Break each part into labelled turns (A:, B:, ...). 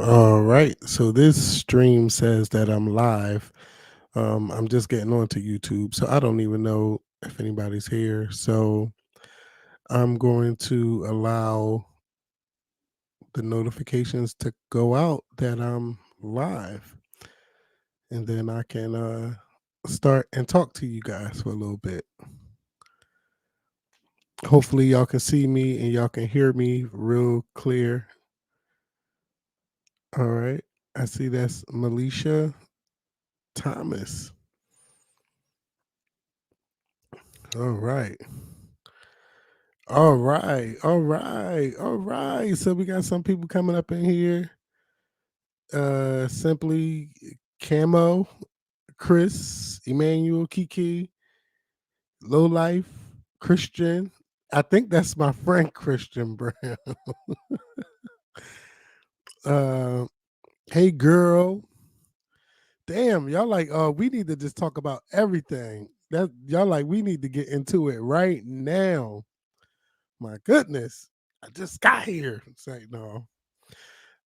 A: All right. So this stream says that I'm live. I'm just getting onto YouTube, so I don't even know if anybody's here. So I'm going to allow the notifications to go out that I'm live, and then I can start and talk to you guys for a little bit. Hopefully, y'all can see me and y'all can hear me real clear. All right. I see that's Melisha Thomas. All right. All right. All right. All right. So we got some people coming up in here. Simply Camo, Chris, Emmanuel, Kiki, Low Life, Christian. I think that's my friend Christian Brown. uh hey girl. Damn, y'all like, we need to just talk about everything. That y'all like we need to get into it right now. My goodness. I just got here. It's like, no.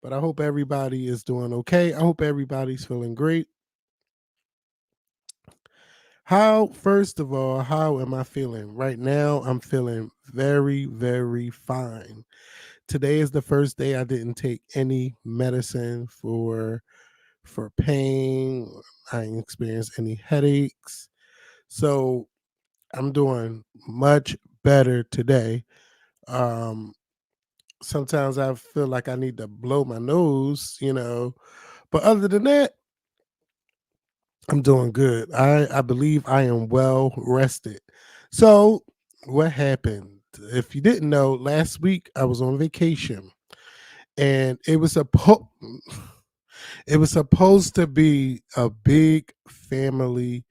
A: But I hope everybody is doing okay. I hope everybody's feeling great. First of all, how am I feeling? Right now, I'm feeling very, very fine. Today is the first day I didn't take any medicine for pain. I didn't experience any headaches. So I'm doing much better today. Um, Sometimes I feel like I need to blow my nose. But other than that, I'm doing good. I believe I am well rested. So, what happened? If you didn't know, last week I was on vacation, and it was supposed to be a big family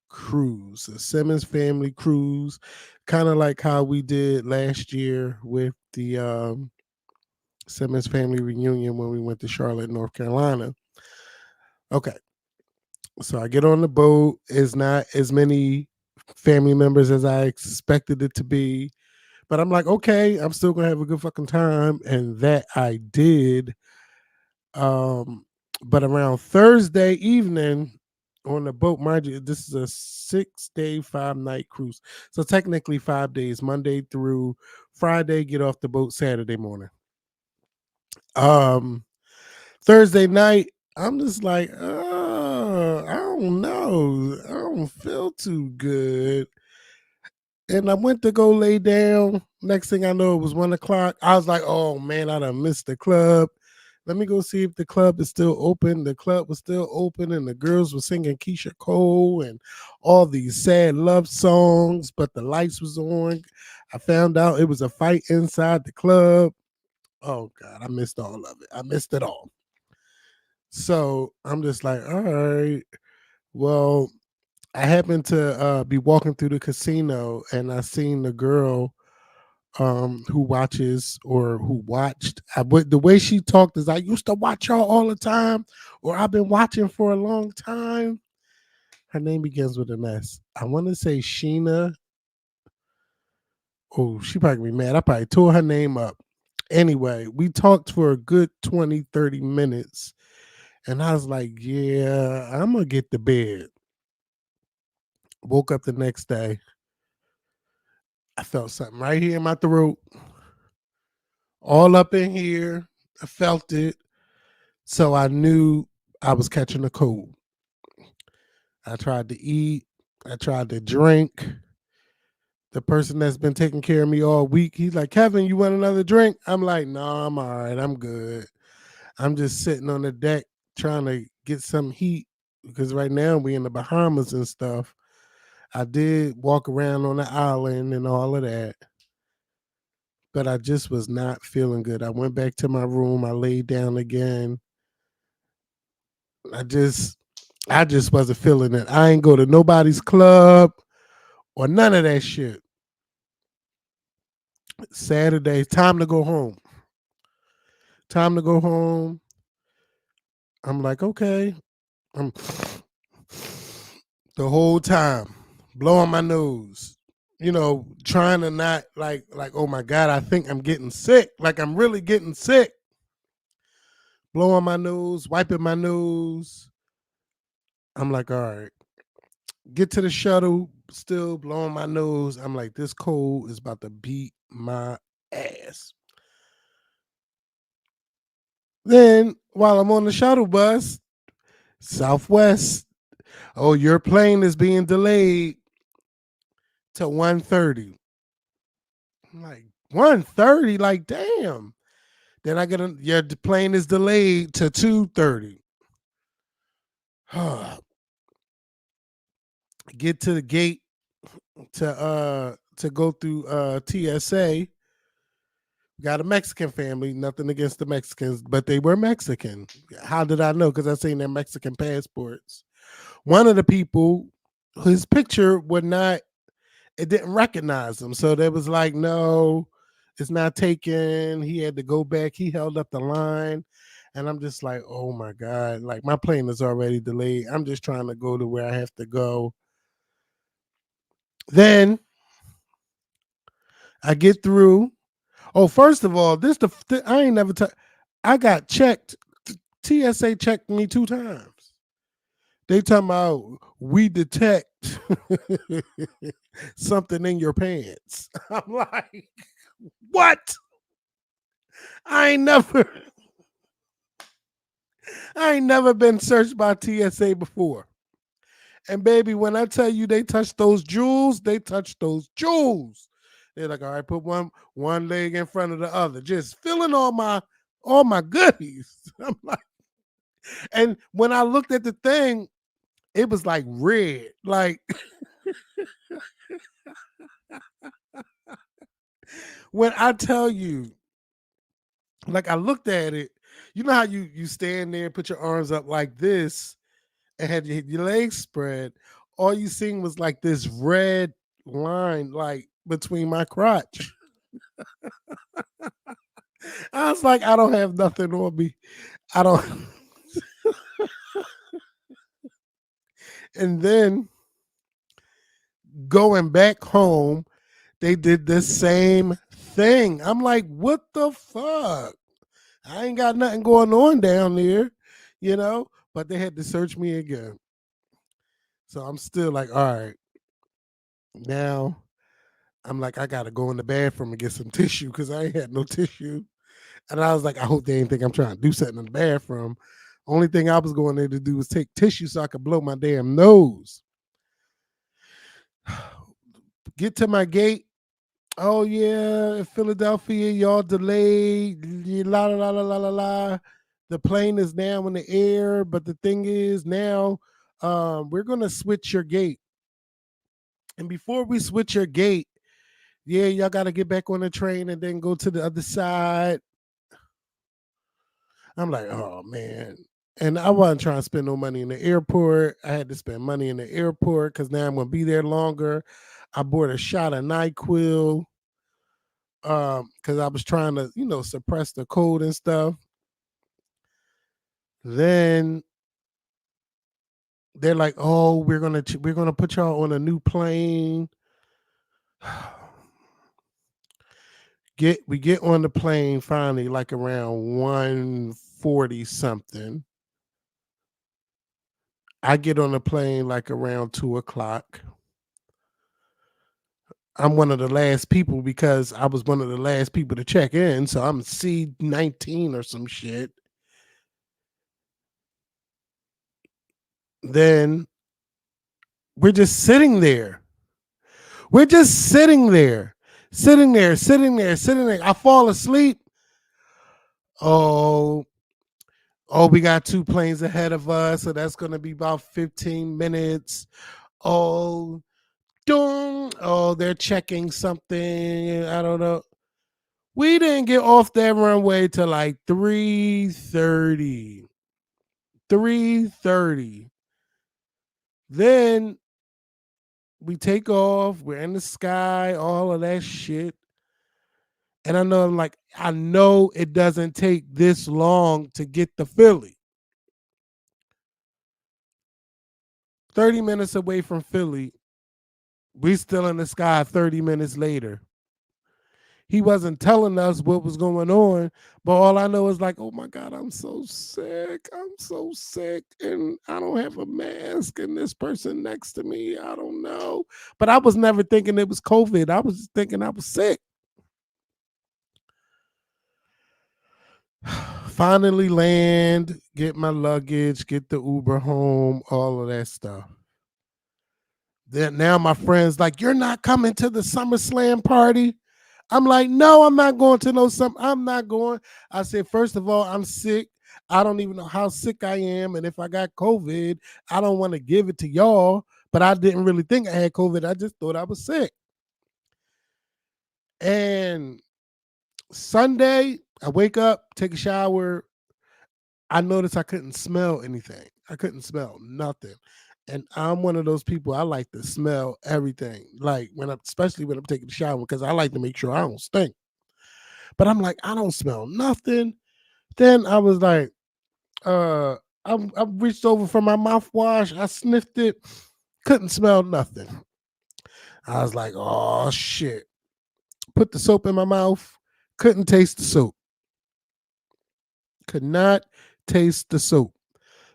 A: cruise, a Simmons family cruise, kind of like how we did last year with the Simmons family reunion when we went to Charlotte, North Carolina. Okay, so I get on the boat. It's not as many family members as I expected it to be. But I'm like, okay, I'm still gonna have a good fucking time. And that I did. Um, but around Thursday evening on the boat, mind you, this is a 6-day, 5-night cruise. So technically 5 days, Monday through Friday, get off the boat Saturday morning. Um Thursday night, I'm just like, I don't know. I don't feel too good. And I went to go lay down. Next thing I know, it was 1 o'clock. I was like, oh man, I done missed the club. Let me go see if the club is still open. The club was still open, and the girls were singing Keisha Cole and all these sad love songs, but the lights was on. I found out it was a fight inside the club. Oh God, I missed all of it. I missed it all. So I'm just like, all right. Well, I happened to be walking through the casino, and I seen the girl who watches or who watched. The way she talked is, I used to watch y'all all the time, or I've been watching for a long time. Her name begins with an S. I want to say Sheena. Oh, she probably be mad. I probably tore her name up. Anyway, we talked for a good 20, 30 minutes. And I was like, yeah, I'm going to get to bed. Woke up the next day. I felt something right here in my throat, all up in here. I felt it. So I knew I was catching a cold. I tried to eat. I tried to drink. The person that's been taking care of me all week, he's like, Kevin, you want another drink? I'm like, no, I'm all right. I'm good. I'm just sitting on the deck trying to get some heat because right now we in the Bahamas and stuff. I did walk around on the island and all of that, but I just was not feeling good. I went back to my room. I laid down again. I just wasn't feeling it. I ain't go to nobody's club or none of that shit. Saturday, time to go home. Time to go home. I'm like, okay. I'm the whole time blowing my nose. Trying to not like, oh my God, I think I'm getting sick. Like I'm really getting sick. blowing my nose, wiping my nose. I'm like, all right, get to the shuttle, still blowing my nose. I'm like, this cold is about to beat my ass. Then while I'm on the shuttle bus, Southwest, oh, your plane is being delayed to 1:30. I'm like, 1:30? Like, damn. Then I get your plane is delayed to 2:30. Get to the gate to go through TSA. Got a Mexican family, nothing against the Mexicans, but they were Mexican. How did I know? Because I seen their Mexican passports. One of the people, his picture would not, it didn't recognize him. So they was like, no, it's not taken. He had to go back. He held up the line. And I'm just like, oh my God, like my plane is already delayed. I'm just trying to go to where I have to go. Then I get through. Oh, first of all, I ain't never I got checked. TSA checked me 2 times. They talking about we detect something in your pants. I'm like, what? I ain't never I ain't never been searched by TSA before. And baby, when I tell you they touch those jewels, they touch those jewels. They're like, all right, put one leg in front of the other, just filling all my goodies. I'm like, and when I looked at the thing, it was like red. Like when I tell you, like I looked at it, you know how you stand there, put your arms up like this, and had your legs spread. All you seen was like this red line, like between my crotch. I was like, I don't have nothing on me. I don't. And then going back home, they did the same thing. I'm like, what the fuck? I ain't got nothing going on down there, you know? But they had to search me again. So I'm still like, all right, now I'm like, I gotta go in the bathroom and get some tissue because I ain't had no tissue. And I was like, I hope they didn't think I'm trying to do something in the bathroom. Only thing I was going there to do was take tissue so I could blow my damn nose. Get to my gate. Oh yeah, in Philadelphia, y'all delayed. La la la la la la la. The plane is now in the air, but the thing is now we're gonna switch your gate. And before we switch your gate, yeah, y'all gotta get back on the train and then go to the other side. I'm like, oh man. And I wasn't trying to spend no money in the airport. I had to spend money in the airport because now I'm gonna be there longer. I bought a shot of NyQuil because I was trying to, suppress the cold and stuff. Then they're like, "Oh, we're gonna put y'all on a new plane." We get on the plane finally, like around 1:40 something. I get on the plane like around 2 o'clock. I'm one of the last people because I was one of the last people to check in, so I'm C-19 or some shit. Then we're just sitting there. We're just sitting there, sitting there, sitting there, sitting there. I fall asleep. Oh, we got 2 planes ahead of us, so that's gonna be about 15 minutes. Oh, dong. Oh, they're checking something. I don't know. We didn't get off that runway till like 3:30. 3:30. Then we take off. We're in the sky, all of that shit. And I know it doesn't take this long to get to Philly. 30 minutes away from Philly. We still in the sky 30 minutes later. he wasn't telling us what was going on. But all I know is like, oh my God, I'm so sick. I'm so sick. And I don't have a mask. And this person next to me, I don't know. But I was never thinking it was COVID. I was just thinking I was sick. Finally land, get my luggage, get the Uber home, all of that stuff. Then now my friends like, you're not coming to the SummerSlam party. I'm like, no, I'm not going to no some. I'm not going. I said, first of all, I'm sick. I don't even know how sick I am, and if I got COVID, I don't want to give it to y'all. But I didn't really think I had COVID. I just thought I was sick. And Sunday, I wake up, take a shower. I noticed I couldn't smell anything. I couldn't smell nothing. And I'm one of those people, I like to smell everything. Like especially when I'm taking a shower, because I like to make sure I don't stink. But I'm like, I don't smell nothing. Then I was like, uh, I reached over for my mouthwash. I sniffed it, couldn't smell nothing. I was like, oh shit. Put the soap in my mouth, couldn't taste the soap. Could not taste the soap.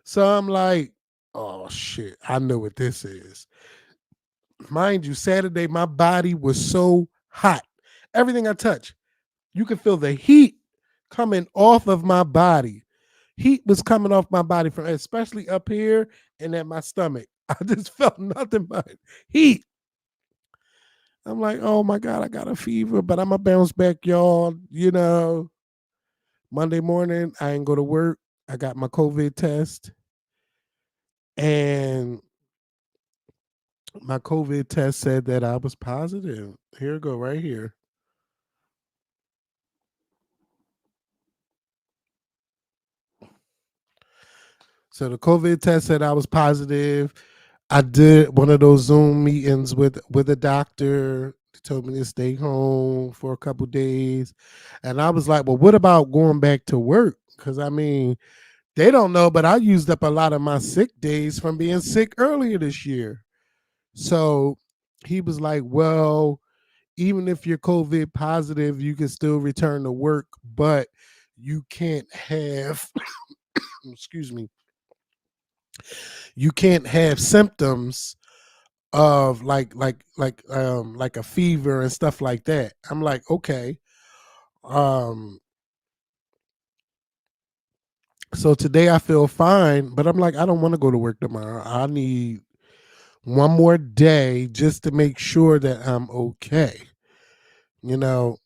A: So I'm like, oh shit, I know what this is. Mind you, Saturday, my body was so hot. Everything I touched, you could feel the heat coming off of my body. Heat was coming off my body from especially up here and at my stomach. I just felt nothing but heat. I'm like, oh my God, I got a fever, but I'm gonna bounce back, y'all. Monday morning, I ain't go to work. I got my COVID test, and my COVID test said that I was positive. Here we go, right here. So the COVID test said I was positive. I did one of those Zoom meetings with a doctor. He told me to stay home for a couple days, and I was like, "Well, what about going back to work?" Because I mean, they don't know, but I used up a lot of my sick days from being sick earlier this year. So he was like, "Well, even if you're COVID positive, you can still return to work, but you can't have, excuse me, you can't have symptoms of like a fever and stuff like that." I'm like, okay. Um so today I feel fine, but I'm like, I don't want to go to work tomorrow. I need one more day just to make sure that I'm okay. You know,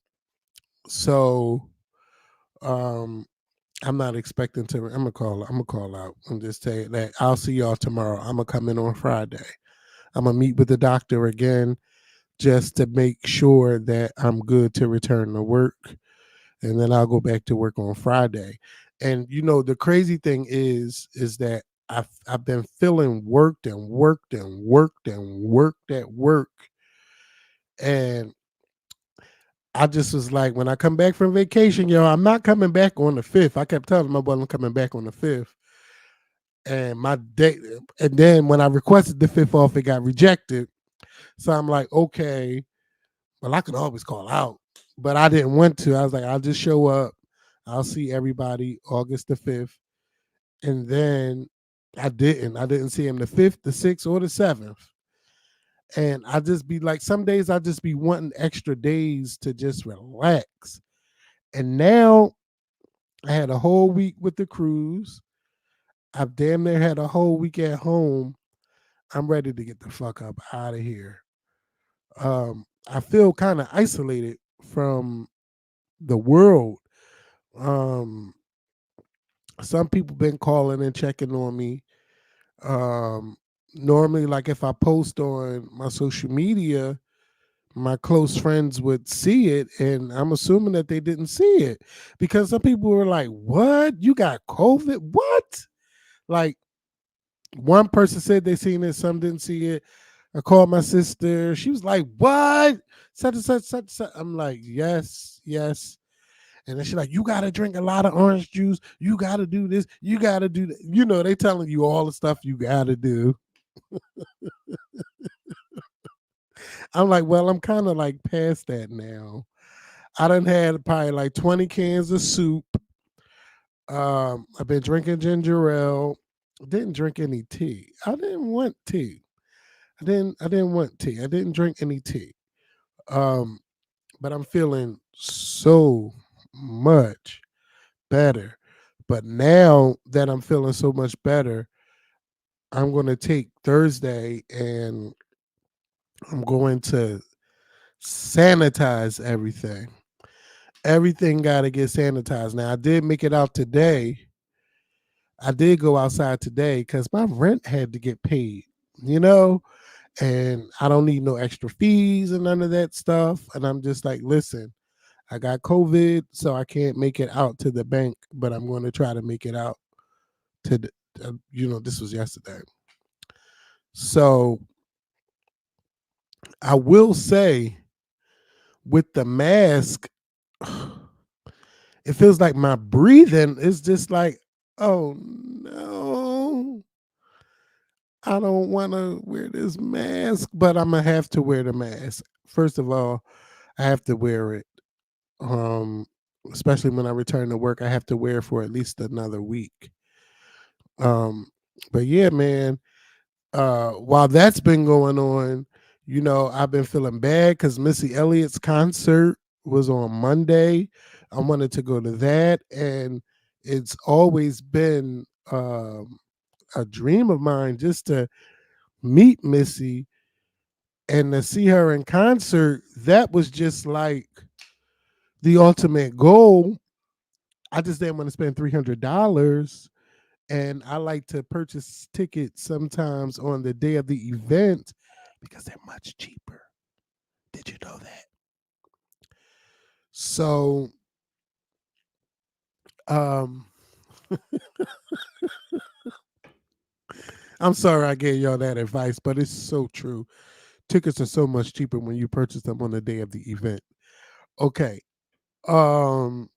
A: so um I'm not expecting to. I'm gonna call out and just say that I'll see y'all tomorrow. I'm gonna come in on Friday. I'm gonna meet with the doctor again just to make sure that I'm good to return to work, and then I'll go back to work on Friday. And the crazy thing is that I've been feeling worked and worked and worked and worked at work, and I just was like, when I come back from vacation, I'm not coming back on the 5th. I kept telling my boy I'm coming back on the 5th. And my date, and then when I requested the 5th off, it got rejected. So I'm like, okay, well, I could always call out, but I didn't want to. I was like, I'll just show up. I'll see everybody August the 5th. And then I didn't. I didn't see him the 5th, the 6th, or the 7th. And I just be like, some days I just be wanting extra days to just relax. And now I had a whole week with the cruise. I've damn near had a whole week at home. I'm ready to get the fuck up out of here. I feel kind of isolated from the world. Um, some people been calling and checking on me. Um, Normally, like if I post on my social media, my close friends would see it, and I'm assuming that they didn't see it because some people were like, "What? You got COVID? What?" Like one person said they seen it, some didn't see it. I called my sister. She was like, "What? Such and such, such, such." I'm like, "Yes, yes." And then she's like, "You gotta drink a lot of orange juice. You gotta do this. You gotta do that." They telling you all the stuff you gotta do. I'm like, well, I'm kind of like past that now. I done had probably like 20 cans of soup. I've been drinking ginger ale. Didn't drink any tea. I didn't want tea. I didn't want tea. I didn't drink any tea. Um, but I'm feeling so much better. But now that I'm feeling so much better, I'm going to take Thursday and I'm going to sanitize everything. Everything got to get sanitized. Now, I did make it out today. I did go outside today because my rent had to get paid, you know, and I don't need no extra fees and none of that stuff. And I'm just like, listen, I got COVID, so I can't make it out to the bank, but I'm going to try to make it out to the, this was yesterday. So I will say with the mask, it feels like my breathing is just like, oh no, I don't want to wear this mask, but I'm gonna have to wear the mask. First of all, I have to wear it. Um, Especially when I return to work, I have to wear it for at least another week. Um, but yeah, man, while that's been going on, I've been feeling bad because Missy Elliott's concert was on Monday. I wanted to go to that, and it's always been a dream of mine just to meet Missy and to see her in concert. That was just like the ultimate goal. I just didn't want to spend $300. And I like to purchase tickets sometimes on the day of the event because they're much cheaper. Did you know that? So, um, I'm sorry I gave y'all that advice, but it's so true. Tickets are so much cheaper when you purchase them on the day of the event. Okay. Um,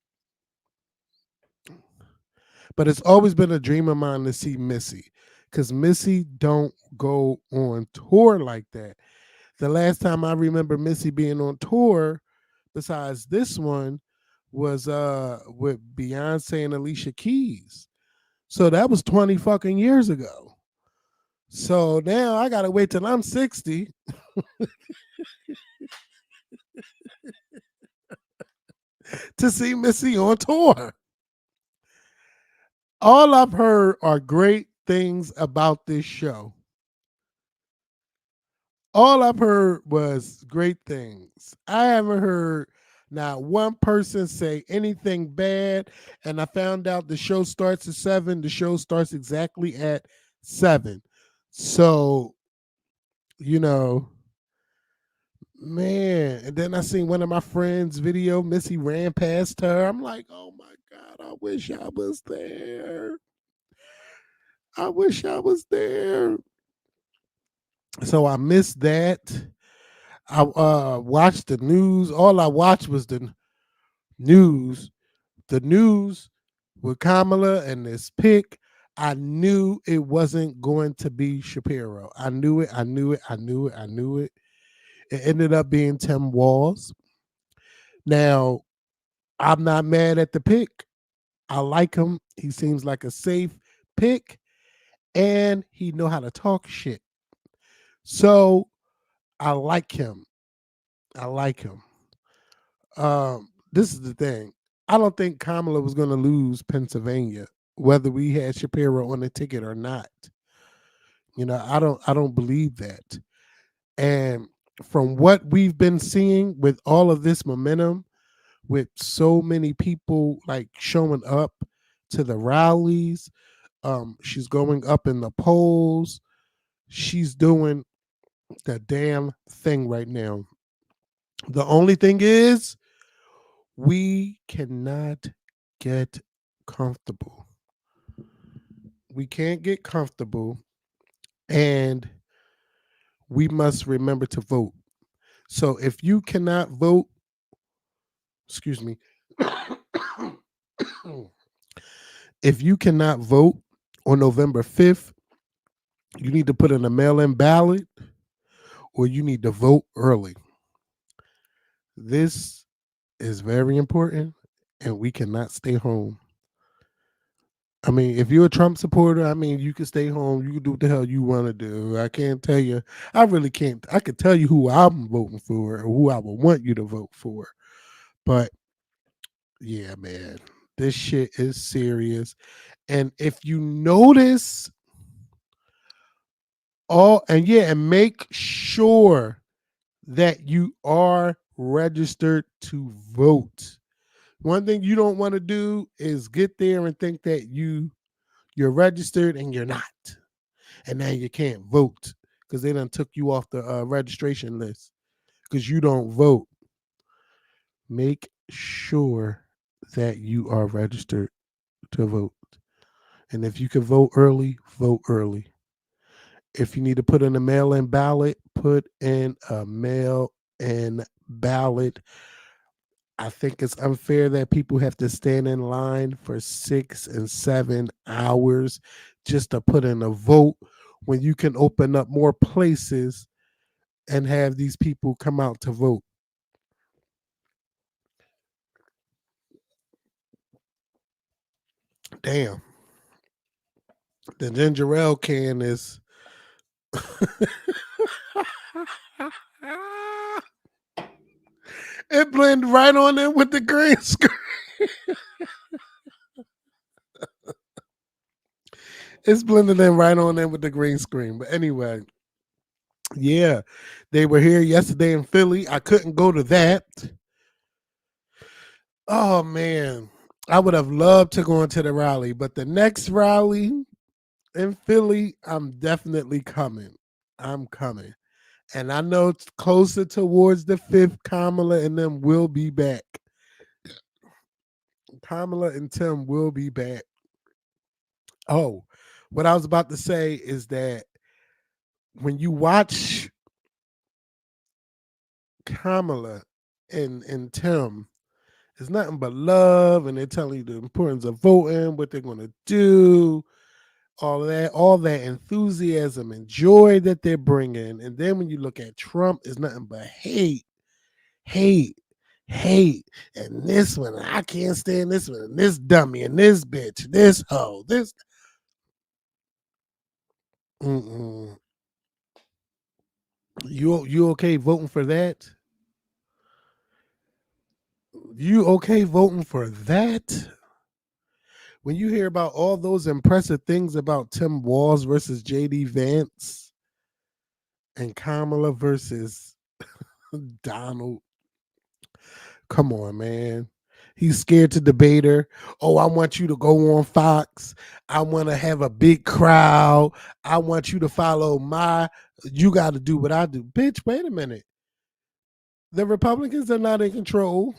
A: but it's always been a dream of mine to see Missy because Missy don't go on tour like that. The last time I remember Missy being on tour, besides this one, was with Beyonce and Alicia Keys. So that was 20 fucking years ago. So now I gotta wait till I'm 60 to see Missy on tour. All I've heard are great things about this show. All I've heard was great things. I haven't heard not one person say anything bad. And I found out the show starts at 7. The show starts exactly at 7. So, you know, man. And then I seen one of my friends' video. Missy ran past her. I'm like, oh my God, I wish I was there. I wish I was there. So I missed that. I watched the news. All I watched was the news. The news with Kamala and this pick. I knew it wasn't going to be Shapiro. I knew it. I knew it. I knew it. I knew it. It ended up being Tim Walz. Now, I'm not mad at the pick. I like him. He seems like a safe pick, and he know how to talk shit. So I like him. I like him. This is the thing. I don't think Kamala was going to lose Pennsylvania, whether we had Shapiro on the ticket or not. I don't believe that. And from what we've been seeing with all of this momentum, with so many people like showing up to the rallies, she's going up in the polls. She's doing the damn thing right now. The only thing is, we cannot get comfortable. We can't get comfortable, and we must remember to vote. So if you cannot vote, excuse me, if you cannot vote on November 5th, you need to put in a mail in ballot or you need to vote early. This is very important, and we cannot stay home. I mean, if you're a Trump supporter, I mean, you can stay home. You can do what the hell you want to do. I can't tell you. I really can't. I could tell you who I'm voting for or who I would want you to vote for. But yeah, man, this shit is serious. And if you notice, and make sure that you are registered to vote. One thing you don't want to do is get there and think that you're registered and you're not, and now you can't vote because they done took you off the registration list because you don't vote. Make sure that you are registered to vote, and if you can vote early, vote early. If you need to put in a mail-in ballot, put in a mail-in ballot. I think it's unfair that people have to stand in line for 6 and 7 hours just to put in a vote when you can open up more places and have these people come out to vote. Damn. The ginger ale can is it blended right on in with the green screen. It's blended in right on in with the green screen. But anyway, yeah, they were here yesterday in Philly. I couldn't go to that. Oh man, I would have loved to go into the rally, but the next rally in Philly, I'm definitely coming. I'm coming. And I know it's closer towards the 5th, Kamala and them will be back. Kamala and Tim will be back. Oh, what I was about to say is that when you watch Kamala and Tim, it's nothing but love, and they're telling you the importance of voting, what they're going to do, all that enthusiasm and joy that they're bringing. And then when you look at Trump, it's nothing but hate, hate, hate, and this one, I can't stand this one, and this dummy, and this bitch, this hoe, this. Mm-mm. You okay voting for that? You okay voting for that? When you hear about all those impressive things about Tim Walz versus JD Vance and Kamala versus Donald, come on, man. He's scared to debate her. Oh, I want you to go on Fox. I want to have a big crowd. I want you to follow you got to do what I do. Bitch, wait a minute. The Republicans are not in control.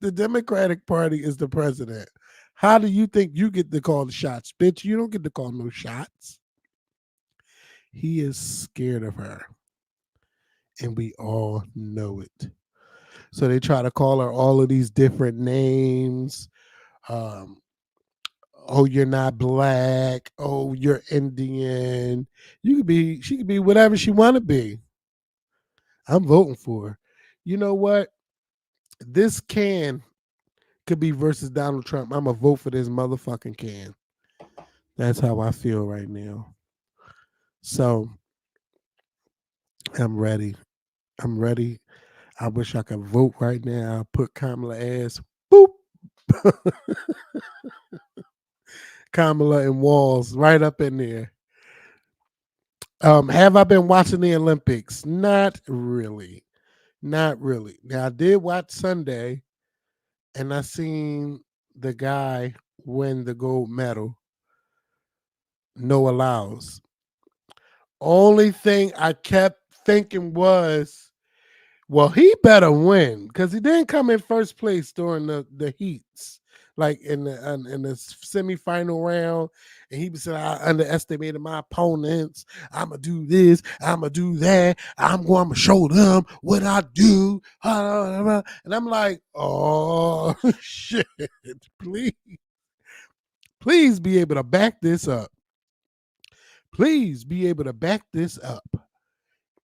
A: The Democratic Party is the president. How do you think you get to call the shots? Bitch, you don't get to call no shots. He is scared of her. And we all know it. So they try to call her all of these different names. Um, oh, you're not black. Oh, you're Indian. She could be whatever she want to be. I'm voting for her. You know what? This can could be versus Donald Trump. I'm gonna vote for this motherfucking can. That's how I feel right now. So I'm ready. I'm ready. I wish I could vote right now. I'll put Kamala ass. Boop. Kamala and Walls right up in there. Have I been watching the Olympics? Not really. Not really. Now I did watch Sunday, and I seen the guy win the gold medal. Noah Lyles. Only thing I kept thinking was, well, he better win because he didn't come in first place during the heats, like in the semifinal round. And he was saying, I underestimated my opponents. I'm gonna do this. I'm gonna do that. I'm going to show them what I do. And I'm like, oh shit! Please be able to back this up. Please be able to back this up.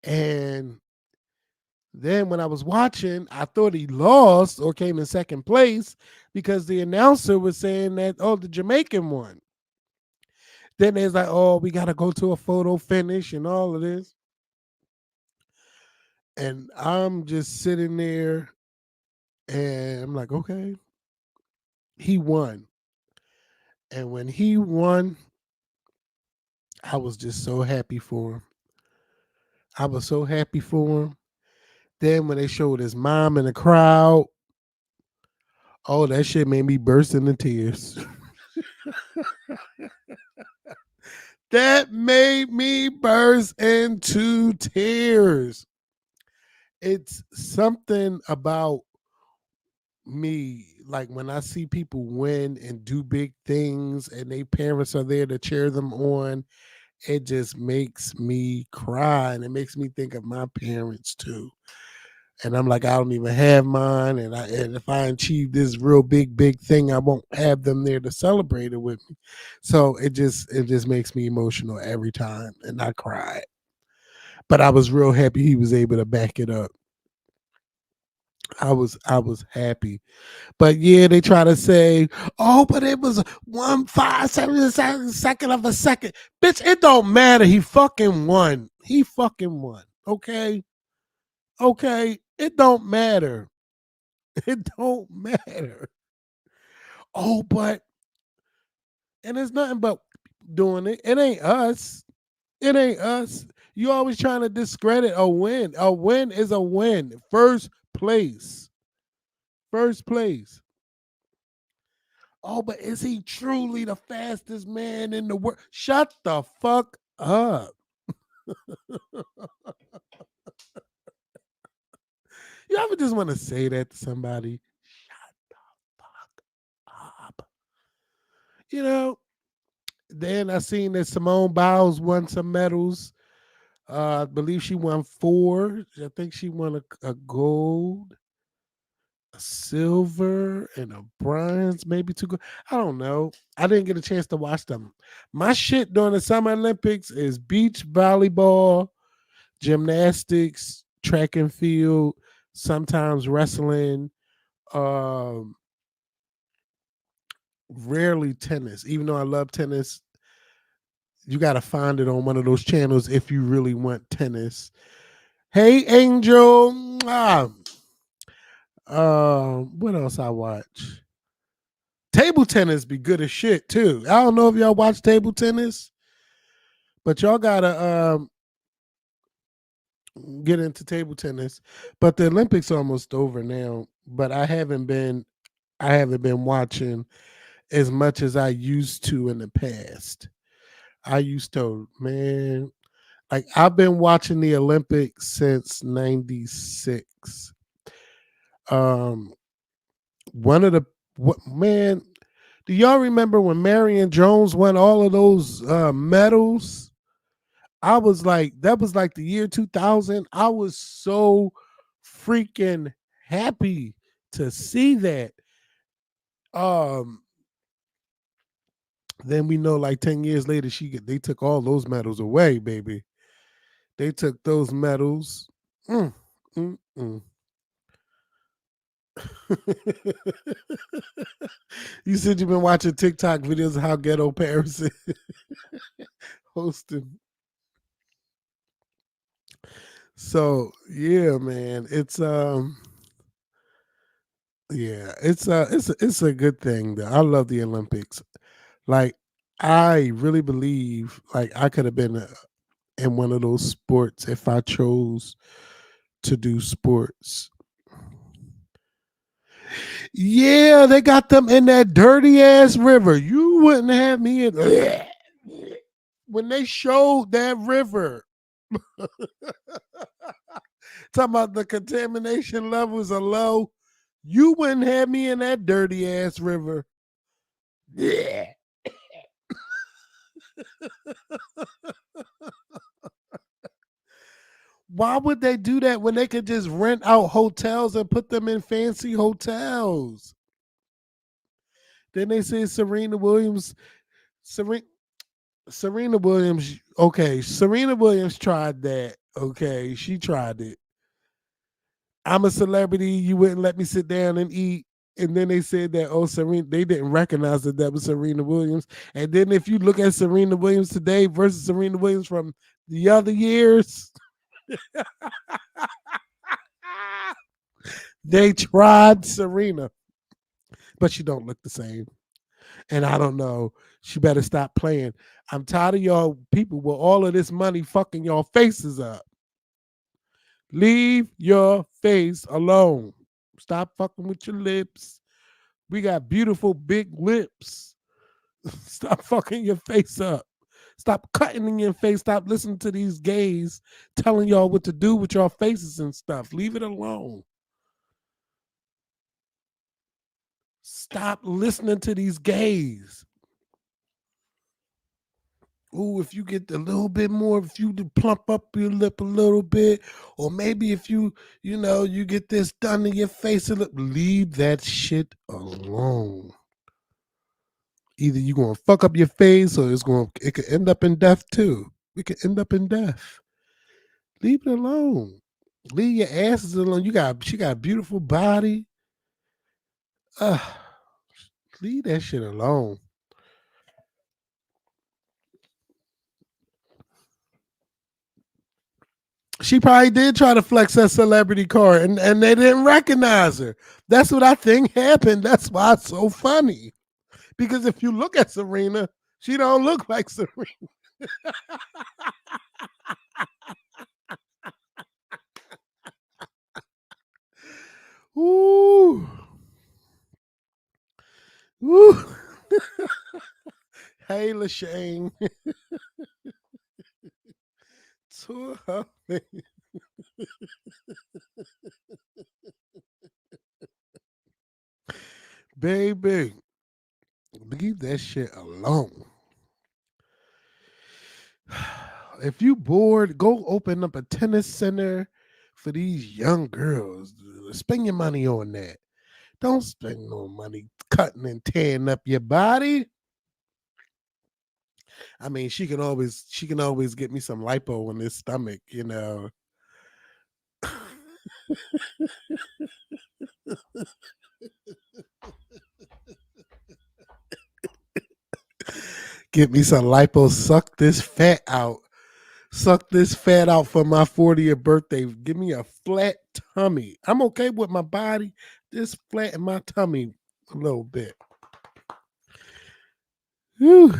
A: And Then when I was watching, I thought he lost or came in second place because the announcer was saying that, oh, the Jamaican won. Then there's like, oh, we got to go to a photo finish and all of this. And I'm just sitting there and I'm like, okay, he won. And when he won, I was just so happy for him. I was so happy for him. Then when they showed his mom in the crowd, oh, that shit made me burst into tears. That made me burst into tears. It's something about me, like when I see people win and do big things and their parents are there to cheer them on, it just makes me cry and it makes me think of my parents too. And I'm like, I don't even have mine, and if I achieve this real big thing, I won't have them there to celebrate it with me. So it just makes me emotional every time, and I cry. But I was real happy he was able to back it up. I was happy. But yeah, they try to say, oh, but it was 1/5 second of a second. Bitch, it don't matter. He fucking won. He fucking won. Okay? Okay? It don't matter. It don't matter. Oh, but and it's nothing but doing it. It ain't us. It ain't us. You always trying to discredit a win. A win is a win. First place. First place. Oh, but is he truly the fastest man in the world? Shut the fuck up. You ever just want to say that to somebody? Shut the fuck up. You know, then I seen that Simone Biles won some medals. I believe she won four. I think she won a gold, a silver, and a bronze, maybe two gold. I don't know. I didn't get a chance to watch them. My shit during the Summer Olympics is beach volleyball, gymnastics, track and field, sometimes wrestling, um, rarely tennis. Even though I love tennis, you got to find it on one of those channels if you really want tennis. Hey, Angel. What else I watch? Table tennis be good as shit too. I don't know if y'all watch table tennis, but y'all gotta get into table tennis. But the Olympics are almost over now. But I haven't been watching as much as I used to in the past. I used to, man, like I've been watching the Olympics since '96. Um, one of the what man, do y'all remember when Marion Jones won all of those medals? I was like, that was like the year 2000. I was so freaking happy to see that. Um, then we know like 10 years later, they took all those medals away, baby. They took those medals. Mm, mm, mm. You said you've been watching TikTok videos of how ghetto Paris is hosting. So yeah, man, it's a good thing though. I love the Olympics. Like I really believe like I could have been in one of those sports if I chose to do sports. Yeah, they got them in that dirty ass river. You wouldn't have me in when they showed that river. Talking about the contamination levels are low. You wouldn't have me in that dirty ass river. Yeah. Why would they do that when they could just rent out hotels and put them in fancy hotels? Then they say Serena, Serena Williams. Okay, Serena Williams tried that. Okay, she tried it. I'm a celebrity. You wouldn't let me sit down and eat. And then they said that, oh, Serena, they didn't recognize that was Serena Williams. And then if you look at Serena Williams today versus Serena Williams from the other years, they tried Serena, but she don't look the same. And I don't know. She better stop playing. I'm tired of y'all people with all of this money fucking y'all faces up. Leave your face alone. Stop fucking with your lips. We got beautiful big lips. Stop fucking your face up. Stop cutting in your face. Stop listening to these gays telling y'all what to do with your faces and stuff. Leave it alone. Stop listening to these gays. Ooh, if you get a little bit more, if you plump up your lip a little bit, or maybe if you get this done to your face a little, leave that shit alone. Either you're gonna fuck up your face or it could end up in death too. It could end up in death. Leave it alone. Leave your asses alone. She got a beautiful body. Uh, leave that shit alone. She probably did try to flex that celebrity card and they didn't recognize her. That's what I think happened. That's why it's so funny. Because if you look at Serena, she don't look like Serena. Ooh. Ooh. Hey, LaShane. To her face. Baby, leave that shit alone. If you bored, go open up a tennis center for these young girls. Spend your money on that. Don't spend no money cutting and tearing up your body. I mean, she can always get me some lipo in this stomach. Get me some lipo, suck this fat out. Suck this fat out for my 40th birthday. Give me a flat tummy. I'm okay with my body. Just flatten my tummy a little bit. Whew.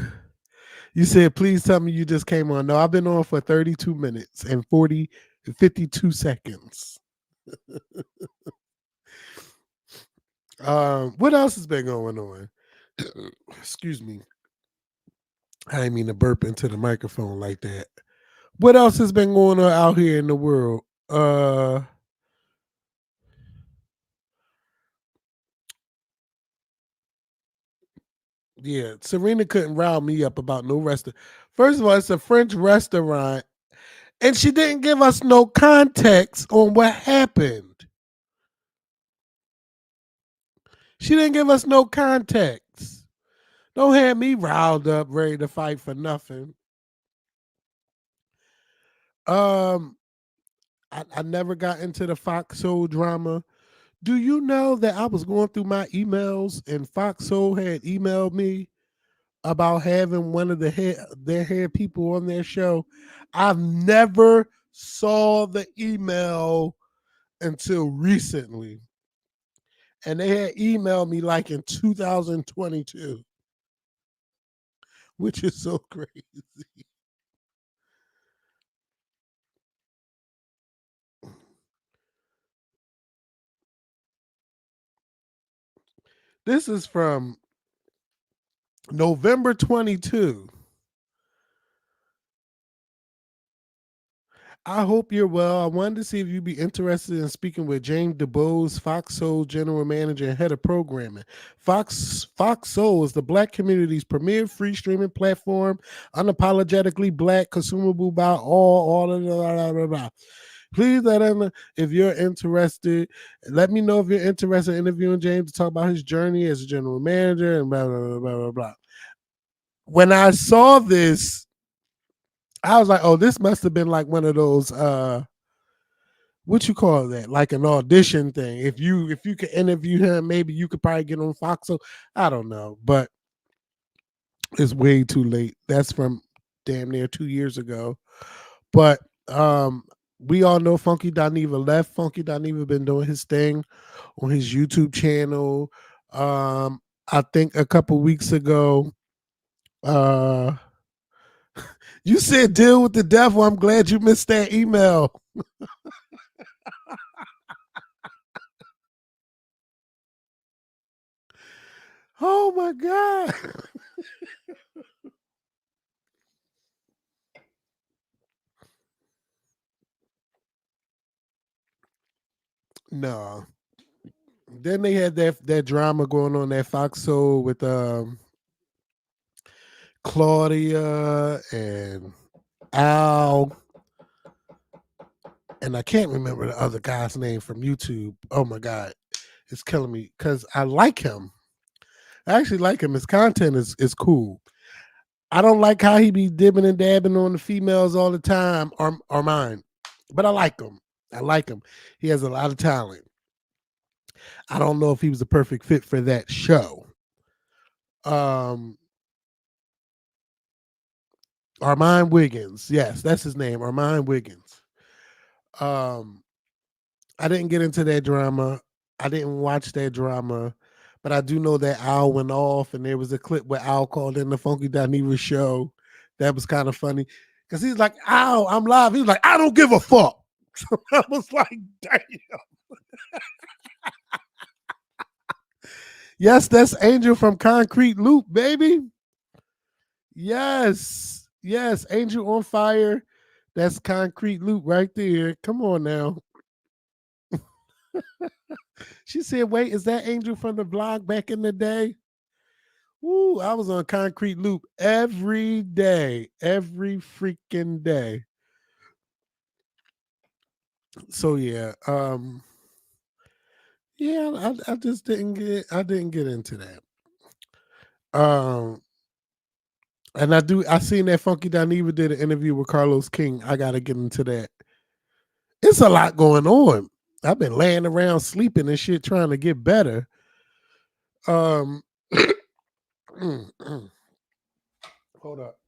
A: You said, please tell me you just came on. No, I've been on for 32 minutes and 52 seconds. What else has been going on? Excuse me. I didn't mean to burp into the microphone like that. What else has been going on out here in the world? Yeah, Serena couldn't rile me up about no restaurant. First of all, it's a French restaurant, and she didn't give us no context on what happened. She didn't give us no context. Don't have me riled up, ready to fight for nothing. Um, I never got into the Fox Soul drama. Do you know that I was going through my emails and Fox Soul had emailed me about having one of their hair people on their show? I've never saw the email until recently. And they had emailed me like in 2022, which is so crazy. This is from November 22. I hope you're well. I wanted to see if you'd be interested in speaking with James DeBose, Fox Soul General Manager and Head of Programming. Fox Soul is the Black community's premier free streaming platform, unapologetically Black, consumable by all of the. Please let him if you're interested. Let me know if you're interested in interviewing James to talk about his journey as a general manager and blah blah blah blah blah. When I saw this, I was like, oh, this must have been like one of those what you call that? Like an audition thing. If you could interview him, maybe you could probably get on Fox. So I don't know, but it's way too late. That's from damn near 2 years ago. But we all know Funky Dineva left. Funky Dineva been doing his thing on his YouTube channel. I think a couple weeks ago, uh, you said deal with the devil. I'm glad you missed that email. Oh my God. No. Then they had that drama going on that Fox Soul with Claudia and Al, and I can't remember the other guy's name from YouTube. Oh my God, it's killing me because I like him. I actually like him. His content is cool. I don't like how he be dibbing and dabbing on the females all the time or mine, but I like him. I like him. He has a lot of talent. I don't know if he was the perfect fit for that show. Um, Armand Wiggins. Yes, that's his name, Armand Wiggins. Um, I didn't get into that drama. I didn't watch that drama, but I do know that Al went off, and there was a clip where Al called in the Funky Dineva show. That was kind of funny because he's like, "Al, I'm live." He's like, "I don't give a fuck." So I was like, "Damn." Yes, that's Angel from Concrete Loop, baby. Yes, yes, Angel on Fire. That's Concrete Loop right there. Come on now. She said, "Wait, is that Angel from the blog back in the day?" Woo, I was on Concrete Loop every freaking day. So yeah, I just didn't get into that. Um, and I seen that Funky Dineva did an interview with Carlos King. I gotta get into that. It's a lot going on. I've been laying around sleeping and shit trying to get better. Um, hold up.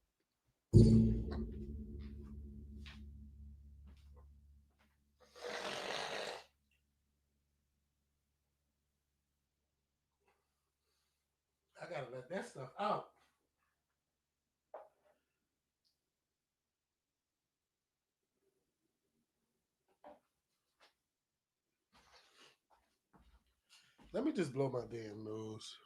A: I gotta let that stuff out. Let me just blow my damn nose.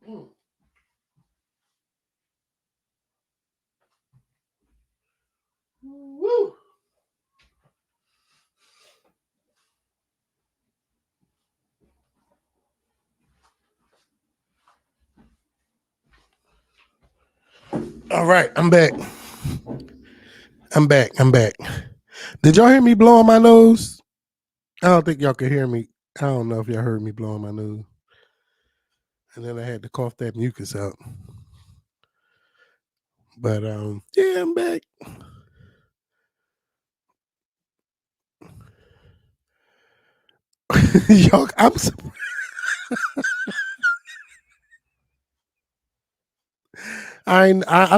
A: Mm. Woo! All right, I'm back. I'm back. I'm back. Did y'all hear me blowing my nose? I don't think y'all could hear me. I don't know if y'all heard me blowing my nose. And then I had to cough that mucus out. But yeah, I'm back. Y'all, I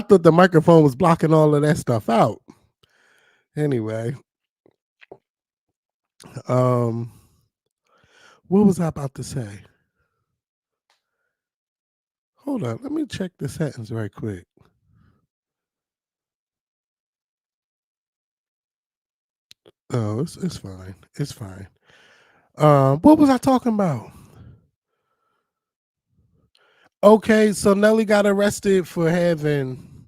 A: thought the microphone was blocking all of that stuff out. Anyway, um, what was I about to say? Hold on, let me check the sentence right quick. Oh, it's fine. It's fine. What was I talking about? Okay, so Nelly got arrested for having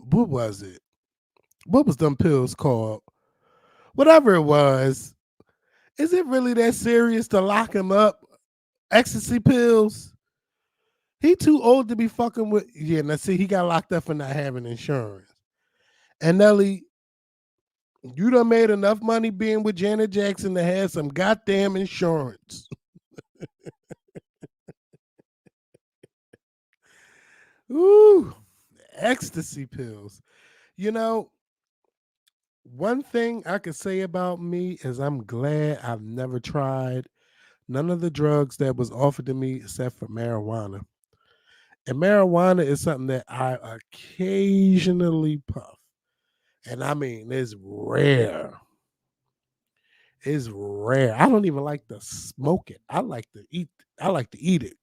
A: what was it? What was them pills called? Whatever it was. Is it really that serious to lock him up? Ecstasy pills? He too old to be fucking with. Yeah, now see, he got locked up for not having insurance. And Nelly, you done made enough money being with Janet Jackson to have some goddamn insurance. Ooh, ecstasy pills. You know, one thing I could say about me is I'm glad I've never tried none of the drugs that was offered to me except for marijuana. And marijuana is something that I occasionally puff. And I mean, it's rare. It's rare. I don't even like to smoke it. I like to eat. I like to eat it.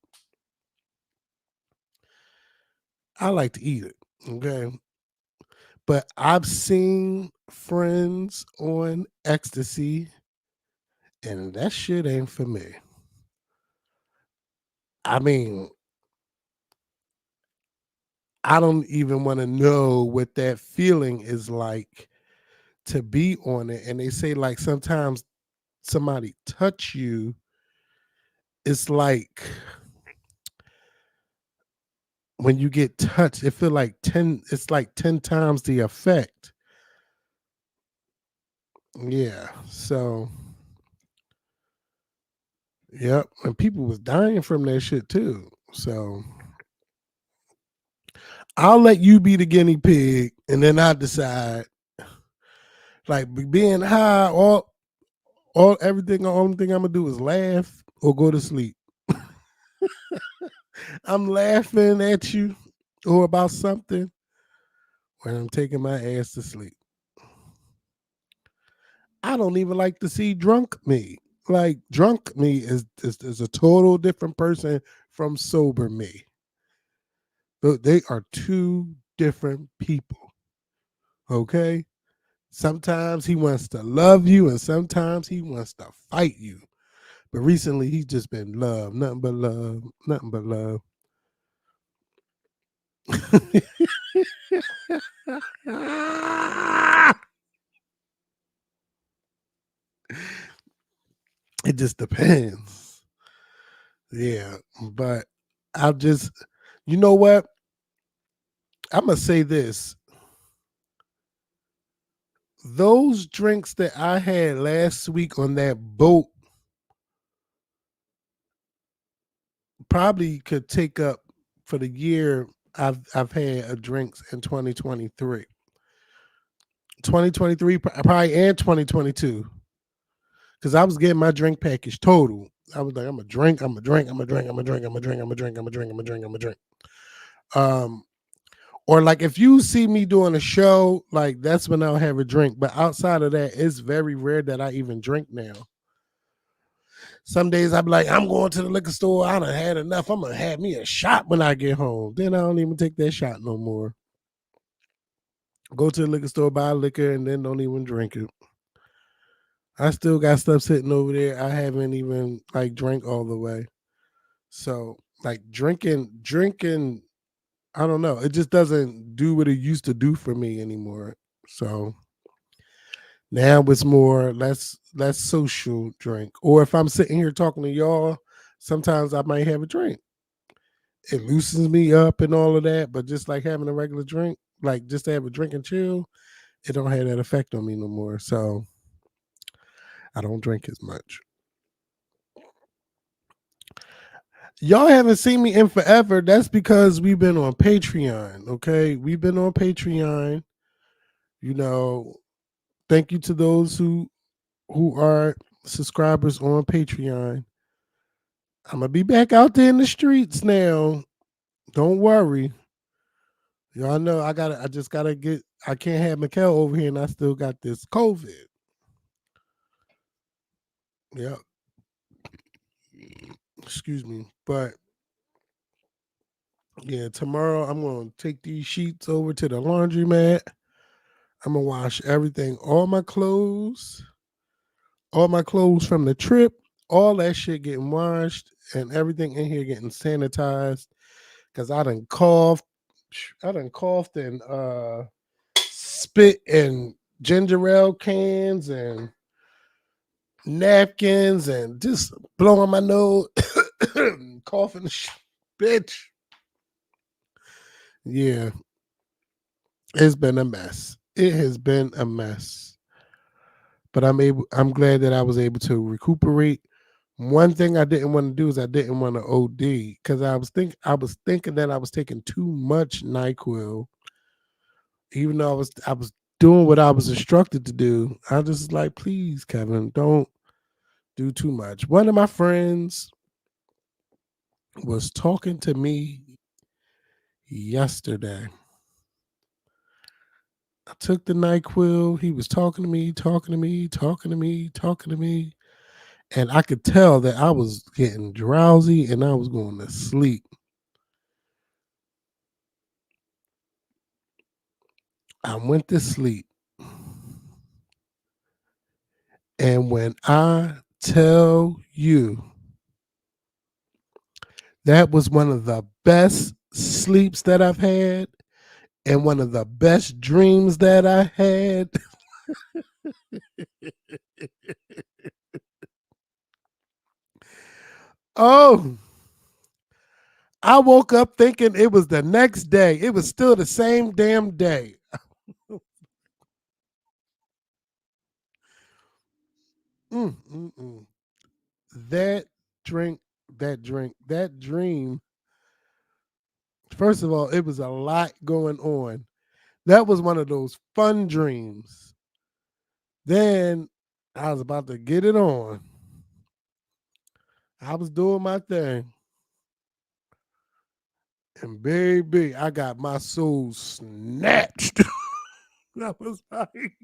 A: I like to eat it. Okay. But I've seen friends on ecstasy, and that shit ain't for me. I mean, I don't even want to know what that feeling is like to be on it. And they say like sometimes somebody touch you, it's like when you get touched, it feel like 10, it's like 10 times the effect. Yeah. So yep. And people was dying from that shit too. So I'll let you be the guinea pig and then I decide like being high, all everything, the only thing I'm gonna do is laugh or go to sleep. I'm laughing at you or about something when I'm taking my ass to sleep. I don't even like to see drunk me. Like drunk me is a total different person from sober me. They are two different people. Okay? Sometimes he wants to love you and sometimes he wants to fight you. But recently he's just been love, nothing but love, nothing but love. It just depends. Yeah. But I'll just, you know what? I'm going to say this. Those drinks that I had last week on that boat probably could take up for the year I've had a drinks in 2023. 2023 probably and 2022 because I was getting my drink package total. I was like, I'm a drink, I'm a drink, I'm a drink, I'm a drink, I'm a drink, I'm a drink, I'm a drink, I'm a drink, I'm a drink. Um, or like if you see me doing a show, like that's when I'll have a drink. But outside of that, it's very rare that I even drink now. Some days I'll be like, I'm going to the liquor store. I done had enough. I'm gonna have me a shot when I get home. Then I don't even take that shot no more. Go to the liquor store, buy liquor, and then don't even drink it. I still got stuff sitting over there. I haven't even like drank all the way. So like drinking, I don't know. It just doesn't do what it used to do for me anymore. So now it's more less social drink. Or if I'm sitting here talking to y'all, sometimes I might have a drink. It loosens me up and all of that, but just like having a regular drink, like just to have a drink and chill, it don't have that effect on me no more. So I don't drink as much. Y'all haven't seen me in forever. That's because we've been on Patreon. Okay, we've been on Patreon. You know, thank you to those who are subscribers on Patreon. I'm gonna be back out there in the streets now. Don't worry. Y'all know I just gotta get. I can't have Mikkel over here, and I still got this COVID. Yeah, excuse me, but yeah, tomorrow I'm gonna take these sheets over to the laundromat. I'm gonna wash everything, all my clothes from the trip, all that shit getting washed, and everything in here getting sanitized. Cause I done coughed and spit in ginger ale cans and napkins and just blowing my nose, coughing, bitch. Yeah, it's been a mess. It has been a mess. But I'm glad that I was able to recuperate. One thing I didn't want to do is I didn't want to OD because I was thinking that I was taking too much NyQuil, even though I was doing what I was instructed to do. I just was like, please, Kevin, don't do too much. One of my friends was talking to me yesterday. I took the NyQuil. He was talking to me, talking to me, talking to me, talking to me. And I could tell that I was getting drowsy and I was going to sleep. I went to sleep. And when I tell you that was one of the best sleeps that I've had and one of the best dreams that I had. Oh, I woke up thinking it was the next day. It was still the same damn day. Mm, mm, mm. That drink, that dream. First of all, it was a lot going on. That was one of those fun dreams. Then I was about to get it on. I was doing my thing. And baby, I got my soul snatched. I was like,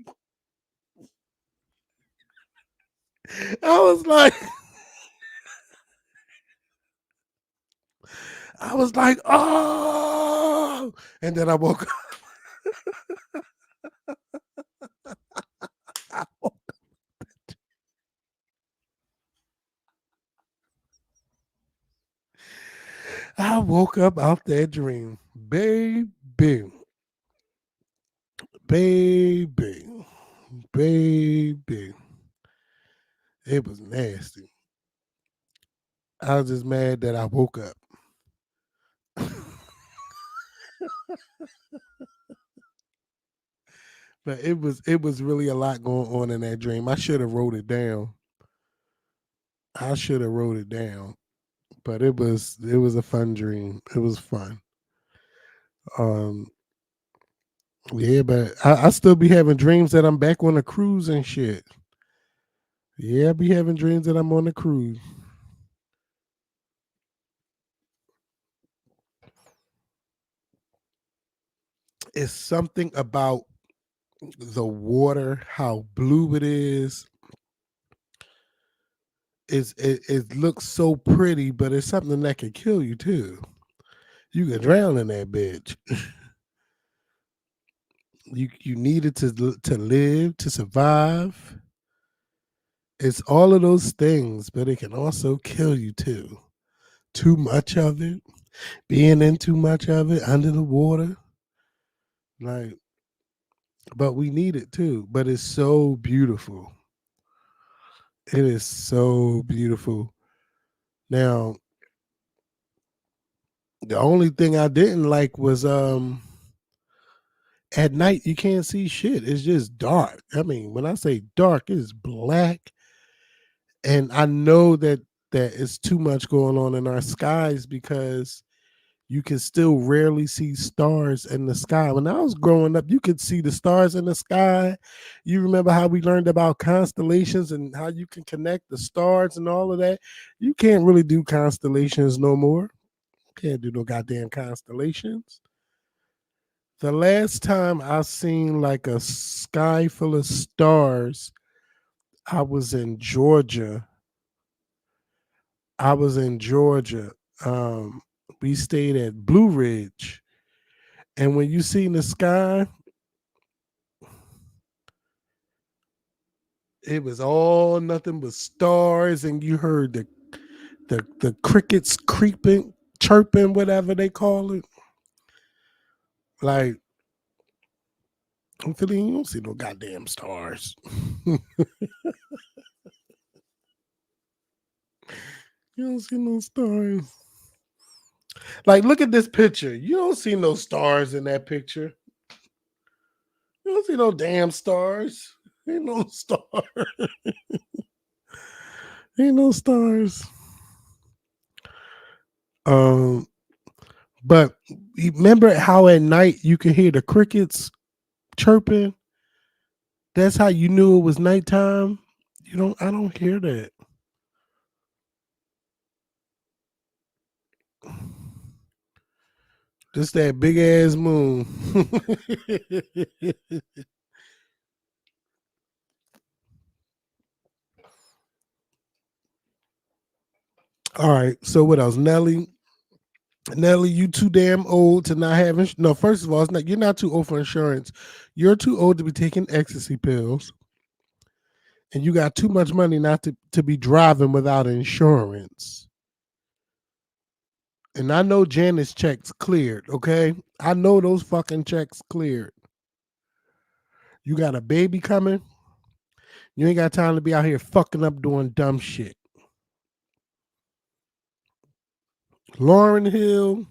A: I was like, I was like, oh. And then I woke up. I woke up out that dream. Baby, baby, baby. It was nasty. I was just mad that I woke up. But it was really a lot going on in that dream. I should have wrote it down. I should have wrote it down. But it was a fun dream. It was fun. Um yeah, but I still be having dreams that I'm back on a cruise and shit. Yeah, I be having dreams that I'm on a cruise. It's something about the water, how blue it is. It looks so pretty, but it's something that can kill you too. You can drown in that bitch. You need it to live, to survive. It's all of those things, but it can also kill you too. Too much of it, being in too much of it under the water, like. But we need it too. But it's so beautiful. It is so beautiful. Now, the only thing I didn't like was at night you can't see shit. It's just dark. I mean, when I say dark, it's black. And I know that it's too much going on in our skies because you can still rarely see stars in the sky. When I was growing up, you could see the stars in the sky. You remember how we learned about constellations and how you can connect the stars and all of that? You can't really do constellations no more. Can't do no goddamn constellations. The last time I seen like a sky full of stars, I was in Georgia. I was in Georgia. Um, we stayed at Blue Ridge. And when you see in the sky, it was all nothing but stars, and you heard the crickets creeping, chirping, whatever they call it. Like, I'm feeling you don't see no goddamn stars. You don't see no stars. Like, look at this picture. You don't see no stars in that picture. You don't see no damn stars. Ain't no star. Ain't no stars. Um, but remember how at night you can hear the crickets chirping? That's how you knew it was nighttime. You don't. I don't hear that. Just that big ass moon. All right. So what else? Nelly, you too damn old to not have no. First of all, it's not. You're not too old for insurance. You're too old to be taking ecstasy pills, and you got too much money not to be driving without insurance. And I know Janet's checks cleared. Okay, I know those fucking checks cleared. You got a baby coming. You ain't got time to be out here fucking up doing dumb shit. Lauryn Hill.